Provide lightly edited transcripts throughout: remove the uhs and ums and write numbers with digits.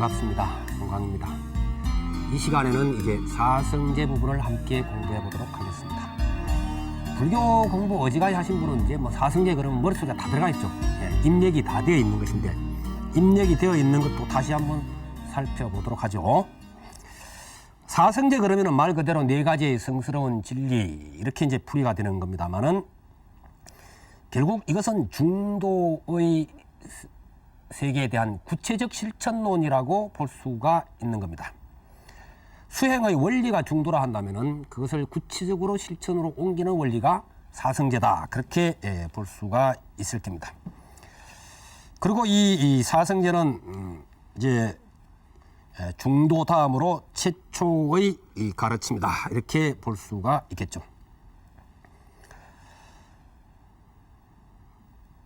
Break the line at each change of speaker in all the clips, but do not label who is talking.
반갑습니다. 건강입니다. 이 시간에는 이제 사성제 부분을 함께 공부해 보도록 하겠습니다. 불교 공부 어지간히 하신 분은 이제 뭐 사성제 그러면 머릿속에 다 들어가 있죠. 입력이 다 되어 있는 것인데, 입력이 되어 있는 것도 다시 한번 살펴보도록 하죠. 사성제 그러면은 말 그대로 네 가지의 성스러운 진리, 이렇게 이제 풀이가 되는 겁니다만은, 결국 이것은 중도의 세계에 대한 구체적 실천론이라고 볼 수가 있는 겁니다. 수행의 원리가 중도라 한다면은 그것을 구체적으로 실천으로 옮기는 원리가 사성제다, 그렇게 볼 수가 있을 겁니다. 그리고 이 사성제는 이제 중도 다음으로 최초의 가르침이다, 이렇게 볼 수가 있겠죠.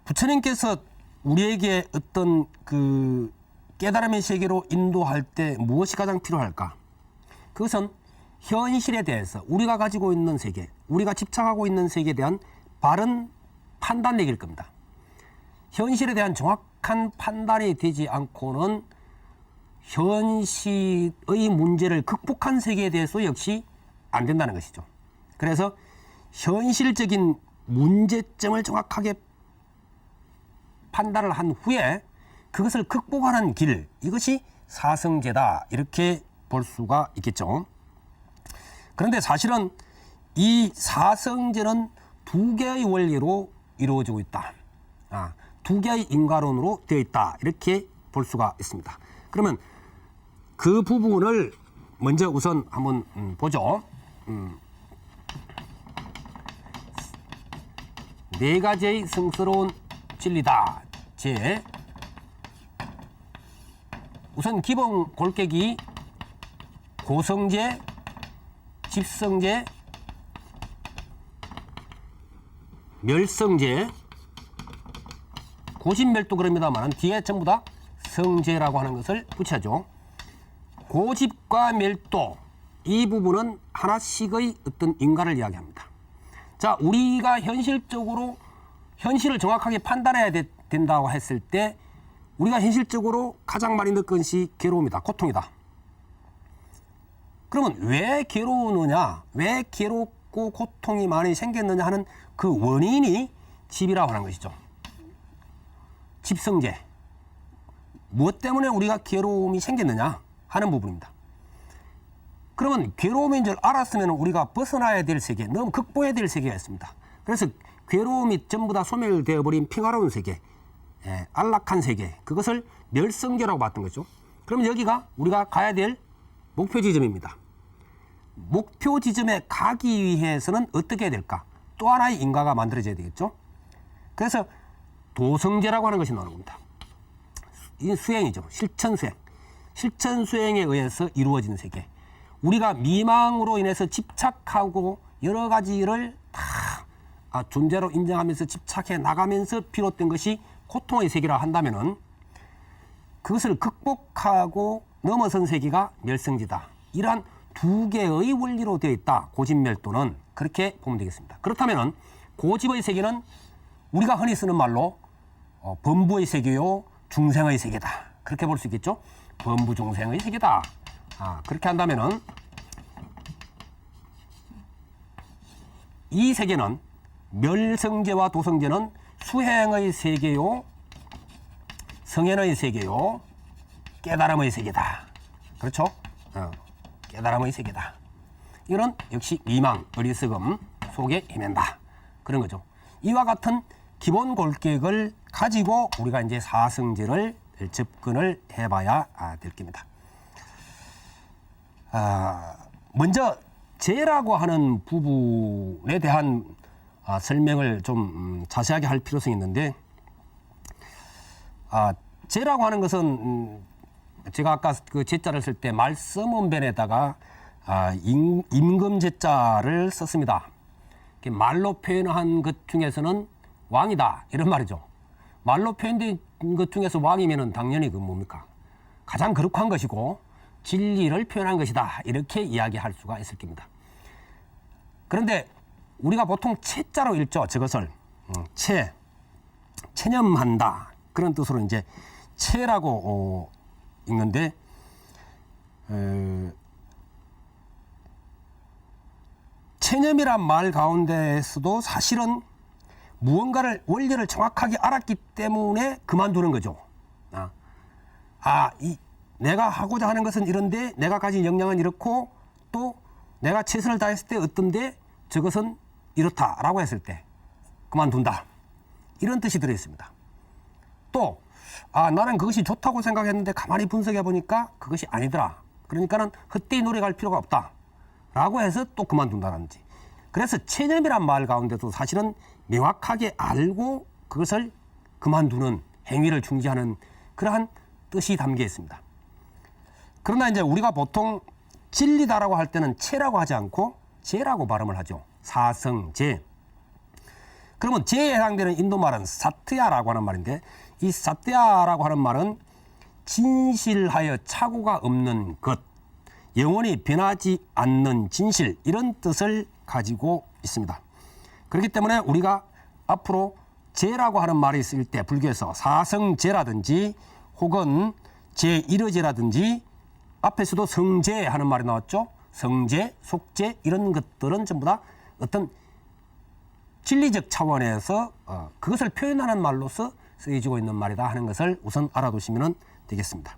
부처님께서 우리에게 어떤 그 깨달음의 세계로 인도할 때 무엇이 가장 필요할까? 그것은 현실에 대해서 우리가 가지고 있는 세계, 우리가 집착하고 있는 세계에 대한 바른 판단 내기일 겁니다. 현실에 대한 정확한 판단이 되지 않고는 현실의 문제를 극복한 세계에 대해서 역시 안 된다는 것이죠. 그래서 현실적인 문제점을 정확하게 판단을 한 후에 그것을 극복하는 길, 이것이 사성제다, 이렇게 볼 수가 있겠죠. 그런데 사실은 이 사성제는 두 개의 원리로 이루어지고 있다. 두 개의 인과론으로 되어 있다, 이렇게 볼 수가 있습니다. 그러면 그 부분을 먼저 우선 한번 보죠. 네 가지의 성스러운 진리다. 우선 기본 골격이 고성제, 집성제, 멸성제, 고집멸도 그럽니다만 뒤에 전부 다 성제라고 하는 것을 붙여죠. 고집과 멸도, 이 부분은 하나씩의 어떤 인과를 이야기합니다. 자, 우리가 현실적으로 현실을 정확하게 판단해야 된다고 했을 때 우리가 현실적으로 가장 많이 느끼는 것이 괴로움이다, 고통이다. 그러면 왜 괴로우느냐, 왜 괴롭고 고통이 많이 생겼느냐 하는 그 원인이 집이라고 하는 것이죠. 집성제. 무엇 때문에 우리가 괴로움이 생겼느냐 하는 부분입니다. 그러면 괴로움인 줄 알았으면 우리가 벗어나야 될 세계, 너무 극복해야 될 세계가 있습니다. 그래서 괴로움이 전부 다 소멸되어 버린 평화로운 세계, 안락한 세계, 그것을 멸성제라고 봤던 거죠. 그러면 여기가 우리가 가야 될 목표 지점입니다. 목표 지점에 가기 위해서는 어떻게 해야 될까? 또 하나의 인과가 만들어져야 되겠죠. 그래서 도성제라고 하는 것이 나오는 겁니다. 이 수행이죠. 실천 수행. 실천 수행에 의해서 이루어진 세계. 우리가 미망으로 인해서 집착하고 여러 가지를 다 존재로 인정하면서 집착해 나가면서 비롯된 것이 고통의 세계라 한다면은 그것을 극복하고 넘어선 세계가 멸성제다. 이러한 두 개의 원리로 되어 있다. 고집멸도는 그렇게 보면 되겠습니다. 그렇다면은 고집의 세계는 우리가 흔히 쓰는 말로 범부의 세계요, 중생의 세계다. 그렇게 볼 수 있겠죠. 범부 중생의 세계다. 그렇게 한다면은 이 세계는 멸성제와 도성제는 수행의 세계요, 성현의 세계요, 깨달음의 세계다. 그렇죠? 깨달음의 세계다. 이런 역시 미망, 어리석음 속에 헤맨다. 그런 거죠. 이와 같은 기본 골격을 가지고 우리가 이제 사성제를 접근을 해봐야 될 겁니다. 먼저 제라고 하는 부분에 대한 설명을 좀 자세하게 할 필요성이 있는데, 제라고 하는 것은 제가 아까 그 제자를 쓸 때 말씀원변에다가 임금제자를 썼습니다. 말로 표현한 것 중에서는 왕이다, 이런 말이죠. 말로 표현된 것 중에서 왕이면은 당연히 그 뭡니까? 가장 거룩한 것이고 진리를 표현한 것이다, 이렇게 이야기할 수가 있을 겁니다. 그런데 우리가 보통 채자로 읽죠. 저것을 체념한다, 그런 뜻으로 이제 체라고 읽는데, 체념이란 말 가운데에서도 사실은 무언가를 원리를 정확하게 알았기 때문에 그만두는 거죠. 내가 하고자 하는 것은 이런데 내가 가진 역량은 이렇고 또 내가 최선을 다했을 때 어떤데 저것은 이렇다라고 했을 때 그만둔다. 이런 뜻이 들어있습니다. 또 나는 그것이 좋다고 생각했는데 가만히 분석해 보니까 그것이 아니더라. 그러니까는 헛되이 노력할 필요가 없다. 라고 해서 또 그만둔다든지. 그래서 체념이란 말 가운데도 사실은 명확하게 알고 그것을 그만두는 행위를 중지하는 그러한 뜻이 담겨 있습니다. 그러나 이제 우리가 보통 진리다라고 할 때는 체라고 하지 않고 제라고 발음을 하죠. 사성제. 그러면 제에 해당되는 인도 말은 사트야라고 하는 말인데 이 사트야라고 하는 말은 진실하여 착오가 없는 것, 영원히 변하지 않는 진실 이런 뜻을 가지고 있습니다. 그렇기 때문에 우리가 앞으로 제라고 하는 말이 있을 때 불교에서 사성제라든지 혹은 제1어제라든지 앞에서도 성제 하는 말이 나왔죠. 성제, 속제 이런 것들은 전부 다 어떤 진리적 차원에서 그것을 표현하는 말로서 쓰여지고 있는 말이다 하는 것을 우선 알아두시면 되겠습니다.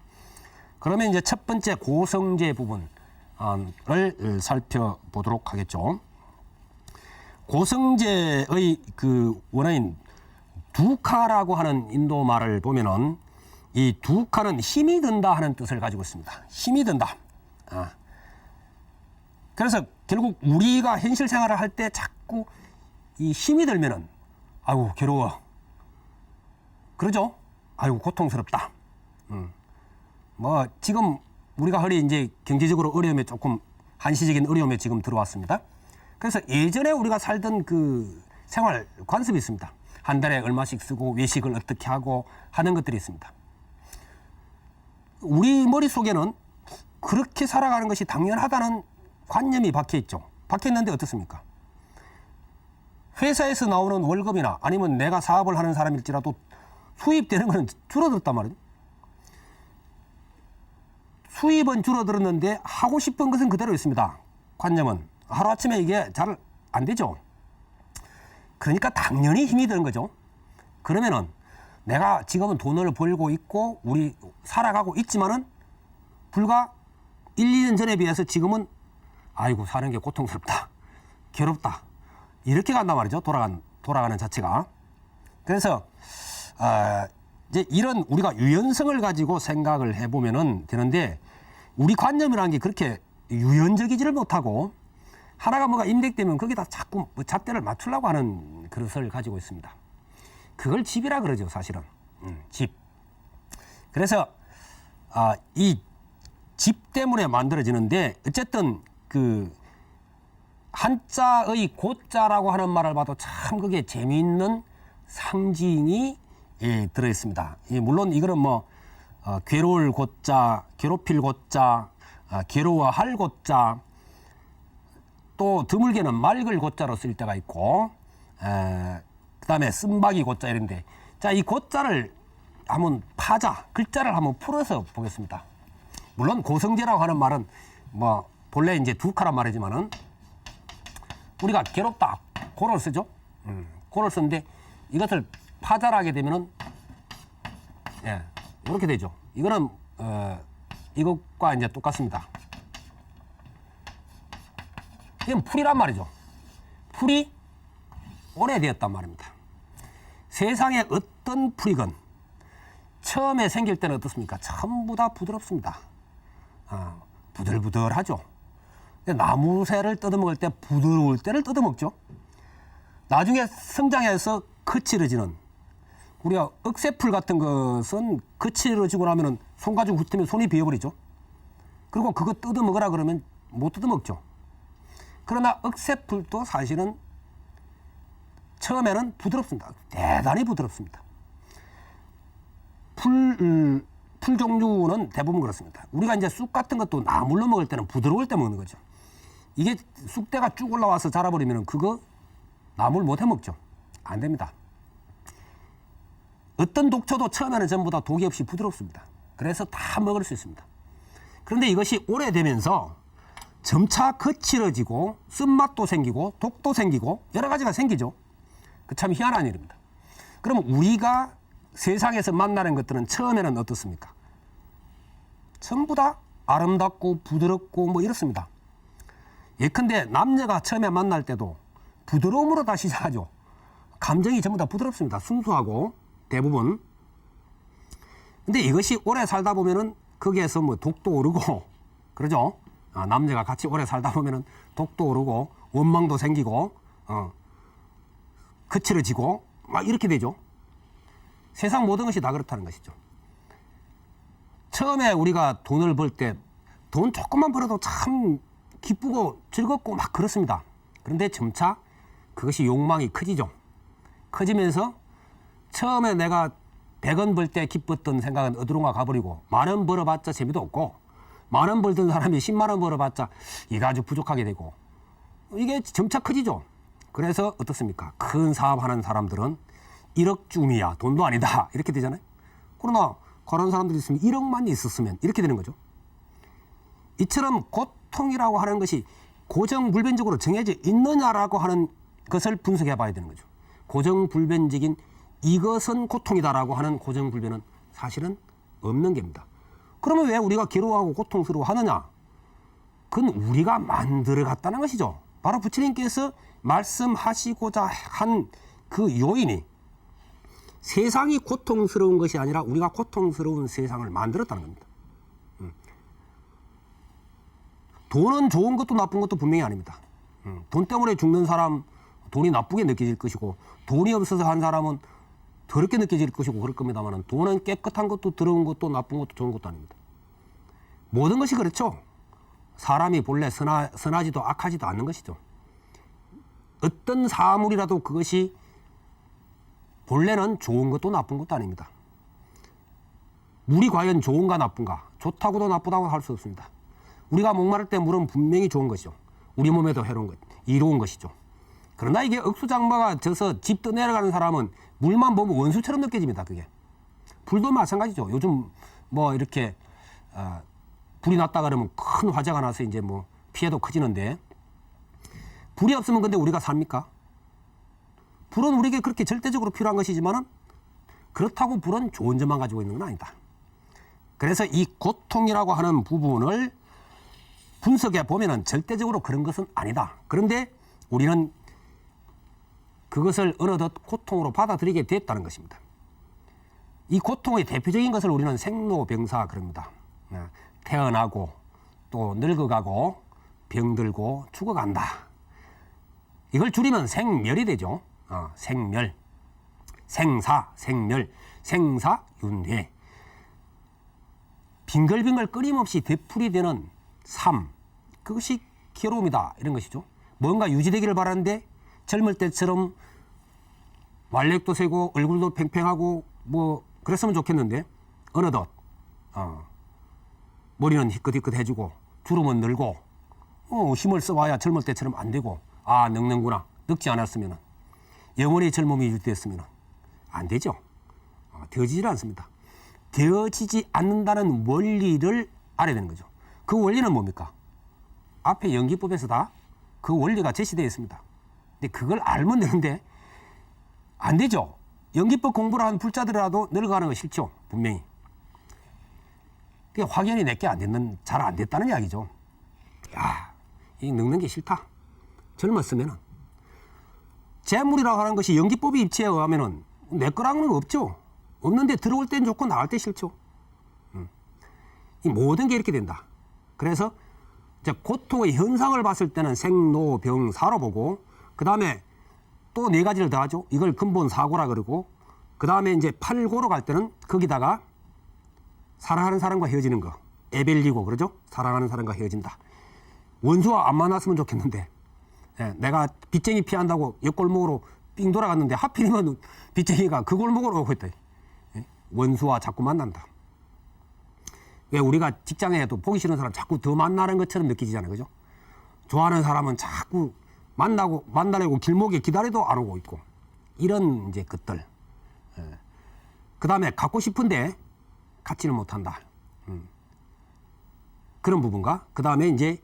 그러면 이제 첫 번째 고성제 부분을 살펴보도록 하겠죠. 고성제의 그 원어인 두카라고 하는 인도 말을 보면은 이 두카는 힘이 든다 하는 뜻을 가지고 있습니다. 힘이 든다. 그래서 결국 우리가 현실 생활을 할 때 자꾸 이 힘이 들면은 아이고 괴로워. 그러죠? 아이고 고통스럽다. 뭐 지금 우리가 허리 이제 경제적으로 어려움에 조금 한시적인 어려움에 지금 들어왔습니다. 그래서 예전에 우리가 살던 그 생활 관습이 있습니다. 한 달에 얼마씩 쓰고 외식을 어떻게 하고 하는 것들이 있습니다. 우리 머릿속에는 그렇게 살아가는 것이 당연하다는 관념이 박혀 있죠. 박혀 있는데 어떻습니까? 회사에서 나오는 월급이나 아니면 내가 사업을 하는 사람일지라도 수입되는 것은 줄어들었단 말이에요. 수입은 줄어들었는데 하고 싶은 것은 그대로 있습니다. 관념은. 하루아침에 이게 잘 안 되죠. 그러니까 당연히 힘이 드는 거죠. 그러면은 내가 지금은 돈을 벌고 있고 우리 살아가고 있지만은 불과 1, 2년 전에 비해서 지금은 아이고 사는 게 고통스럽다. 괴롭다. 이렇게 간단 말이죠. 돌아가는 자체가. 그래서 이제 이런 우리가 유연성을 가지고 생각을 해보면은 되는데 우리 관념이라는 게 그렇게 유연적이지를 못하고 하나가 뭐가 인덱되면 거기다 자꾸 잣대를 맞추려고 하는 그릇을 가지고 있습니다. 그걸 집이라 그러죠, 사실은. 집. 그래서 이 집 때문에 만들어지는데 어쨌든 그 한자의 고자라고 하는 말을 봐도 참 그게 재미있는 상징이 들어있습니다. 물론 이거는 뭐 괴로울 고자, 괴롭힐 고자, 괴로워할 고자, 또 드물게는 맑을 고자로 쓸 때가 있고, 그 다음에 쓴박이 고자 이런데, 자, 이 고자를 한번 글자를 한번 풀어서 보겠습니다. 물론 고성제라고 하는 말은 뭐 본래 이제 두카란 말이지만은 우리가 괴롭다 고를 쓰죠. 고를 쓰는데 이것을 파자를 하게 되면은 이렇게 되죠. 이거는 이것과 이제 똑같습니다. 이건 풀이란 말이죠. 풀이 오래되었단 말입니다. 세상에 어떤 풀이건 처음에 생길 때는 어떻습니까? 전부 다 부드럽습니다. 부들부들하죠. 나무새를 뜯어먹을 때 부드러울 때를 뜯어먹죠. 나중에 성장해서 거칠어지는 우리가 억새풀 같은 것은 거칠어지고 나면은 손 가지고 훑으면 손이 비어버리죠. 그리고 그거 뜯어먹으라 그러면 못 뜯어먹죠. 그러나 억새풀도 사실은 처음에는 부드럽습니다. 대단히 부드럽습니다. 풀 종류는 대부분 그렇습니다. 우리가 이제 쑥 같은 것도 나물로 먹을 때는 부드러울 때 먹는 거죠. 이게 쑥대가 쭉 올라와서 자라버리면 그거 나물 못 해먹죠. 안 됩니다. 어떤 독초도 처음에는 전부 다 독이 없이 부드럽습니다. 그래서 다 먹을 수 있습니다. 그런데 이것이 오래되면서 점차 거칠어지고 쓴맛도 생기고 독도 생기고 여러 가지가 생기죠. 그 참 희한한 일입니다. 그럼 우리가 세상에서 만나는 것들은 처음에는 어떻습니까? 전부 다 아름답고 부드럽고 뭐 이렇습니다. 예컨대 남녀가 처음에 만날 때도 부드러움으로 다 시작하죠. 감정이 전부 다 부드럽습니다. 순수하고 대부분. 근데 이것이 오래 살다 보면은 거기에서 뭐 독도 오르고 그러죠. 남녀가 같이 오래 살다 보면은 독도 오르고 원망도 생기고 거칠어지고 막 이렇게 되죠. 세상 모든 것이 다 그렇다는 것이죠. 처음에 우리가 돈을 벌 때 돈 조금만 벌어도 참 기쁘고 즐겁고 막 그렇습니다. 그런데 점차 그것이 욕망이 커지죠. 커지면서 처음에 내가 100원 벌 때 기뻤던 생각은 어디론가 가버리고 10,000원 벌어봤자 재미도 없고 10,000원 벌던 사람이 100,000원 벌어봤자 이게 아주 부족하게 되고 이게 점차 커지죠. 그래서 어떻습니까? 큰 사업하는 사람들은 1억쯤이야 돈도 아니다 이렇게 되잖아요. 그러나 그런 사람들이 있으면 1억만 있었으면 이렇게 되는 거죠. 이처럼 고통이라고 하는 것이 고정불변적으로 정해져 있느냐라고 하는 것을 분석해 봐야 되는 거죠. 고정불변적인 이것은 고통이다라고 하는 고정불변은 사실은 없는 겁니다. 그러면 왜 우리가 괴로워하고 고통스러워 하느냐? 그건 우리가 만들어갔다는 것이죠. 바로 부처님께서 말씀하시고자 한 그 요인이 세상이 고통스러운 것이 아니라 우리가 고통스러운 세상을 만들었다는 겁니다. 돈은 좋은 것도 나쁜 것도 분명히 아닙니다. 돈 때문에 죽는 사람 돈이 나쁘게 느껴질 것이고 돈이 없어서 한 사람은 더럽게 느껴질 것이고 그럴 겁니다만 돈은 깨끗한 것도 더러운 것도 나쁜 것도 좋은 것도 아닙니다. 모든 것이 그렇죠. 사람이 본래 선하지도 악하지도 않는 것이죠. 어떤 사물이라도 그것이 본래는 좋은 것도 나쁜 것도 아닙니다. 물이 과연 좋은가 나쁜가? 좋다고도 나쁘다고 할 수 없습니다. 우리가 목마를 때 물은 분명히 좋은 것이죠. 우리 몸에도 해로운 것, 이로운 것이죠. 그러나 이게 억수장마가 져서 집 떠내려가는 사람은 물만 보면 원수처럼 느껴집니다. 그게. 불도 마찬가지죠. 요즘 뭐 이렇게 불이 났다 그러면 큰 화재가 나서 이제 뭐 피해도 커지는데 불이 없으면 근데 우리가 삽니까? 불은 우리에게 그렇게 절대적으로 필요한 것이지만은 그렇다고 불은 좋은 점만 가지고 있는 건 아니다. 그래서 이 고통이라고 하는 부분을 분석해 보면은 절대적으로 그런 것은 아니다. 그런데 우리는 그것을 어느덧 고통으로 받아들이게 됐다는 것입니다. 이 고통의 대표적인 것을 우리는 생로병사 그럽니다. 태어나고 또 늙어가고 병들고 죽어간다. 이걸 줄이면 생멸이 되죠. 생멸, 생사, 생멸, 생사윤회. 빙글빙글 끊임없이 되풀이되는 삶, 그것이 괴로움이다 이런 것이죠. 뭔가 유지되기를 바라는데 젊을 때처럼 완력도 세고 얼굴도 팽팽하고 뭐 그랬으면 좋겠는데 어느덧 머리는 희끗희끗해지고 주름은 늘고 힘을 써봐야 젊을 때처럼 안 되고 늙는구나. 늙지 않았으면 영원히 젊음이 유지됐으면 안 되죠. 되어지질 않습니다. 되어지지 않는다는 원리를 알아야 되는 거죠. 그 원리는 뭡니까? 앞에 연기법에서 다 그 원리가 제시되어 있습니다. 근데 그걸 알면 되는데 안 되죠. 연기법 공부를 한 불자들이라도 늙어가는 거 싫죠. 분명히. 그게 확연히 내게 잘 안 됐다는 이야기죠. 이 늙는 게 싫다. 젊었으면은. 재물이라고 하는 것이 연기법의 입체에 의하면은 내 거라는 건 없죠. 없는데 들어올 땐 좋고 나갈 때 싫죠. 이 모든 게 이렇게 된다. 그래서 이제 고통의 현상을 봤을 때는 생로병사로 보고 그 다음에 또 4가지를 더 하죠. 이걸 근본 사고라 그러고 그 다음에 이제 8고로 갈 때는 거기다가 사랑하는 사람과 헤어지는 거 에벨리고 그러죠. 사랑하는 사람과 헤어진다. 원수와 안 만났으면 좋겠는데 내가 빚쟁이 피한다고 옆골목으로 삥 돌아갔는데 하필이면 빚쟁이가 그 골목으로 오고 있다. 원수와 자꾸 만난다. 왜 우리가 직장에도 보기 싫은 사람 자꾸 더 만나는 것처럼 느끼잖아요. 그죠? 좋아하는 사람은 자꾸 만나려고 길목에 기다려도 안 오고 있고. 이런 이제 것들. 그 다음에 갖고 싶은데 갖지는 못한다. 그런 부분과 그 다음에 이제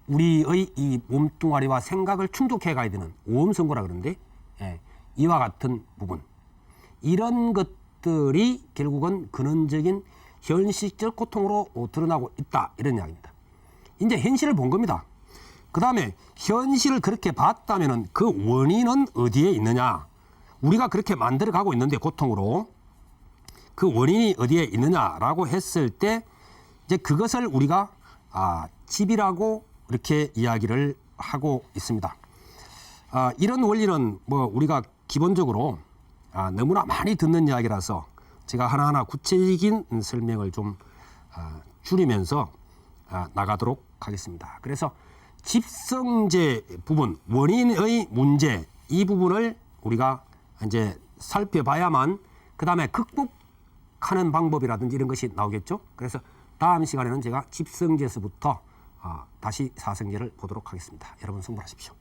우리의 이 몸뚱아리와 생각을 충족해 가야 되는 오음선고라 그러는데 예, 이와 같은 부분 이런 것들이 결국은 근원적인 현실적 고통으로 드러나고 있다 이런 이야기입니다. 이제 현실을 본 겁니다. 그 다음에 현실을 그렇게 봤다면은 그 원인은 어디에 있느냐? 우리가 그렇게 만들어가고 있는데 고통으로 그 원인이 어디에 있느냐라고 했을 때 이제 그것을 우리가 집이라고 이렇게 이야기를 하고 있습니다. 이런 원리는 뭐 우리가 기본적으로 너무나 많이 듣는 이야기라서 제가 하나하나 구체적인 설명을 좀 줄이면서 나가도록 하겠습니다. 그래서 집성제 부분, 원인의 문제 이 부분을 우리가 이제 살펴봐야만 그 다음에 극복하는 방법이라든지 이런 것이 나오겠죠. 그래서 다음 시간에는 제가 집성제에서부터 다시 사성제를 보도록 하겠습니다. 여러분 승부하십시오.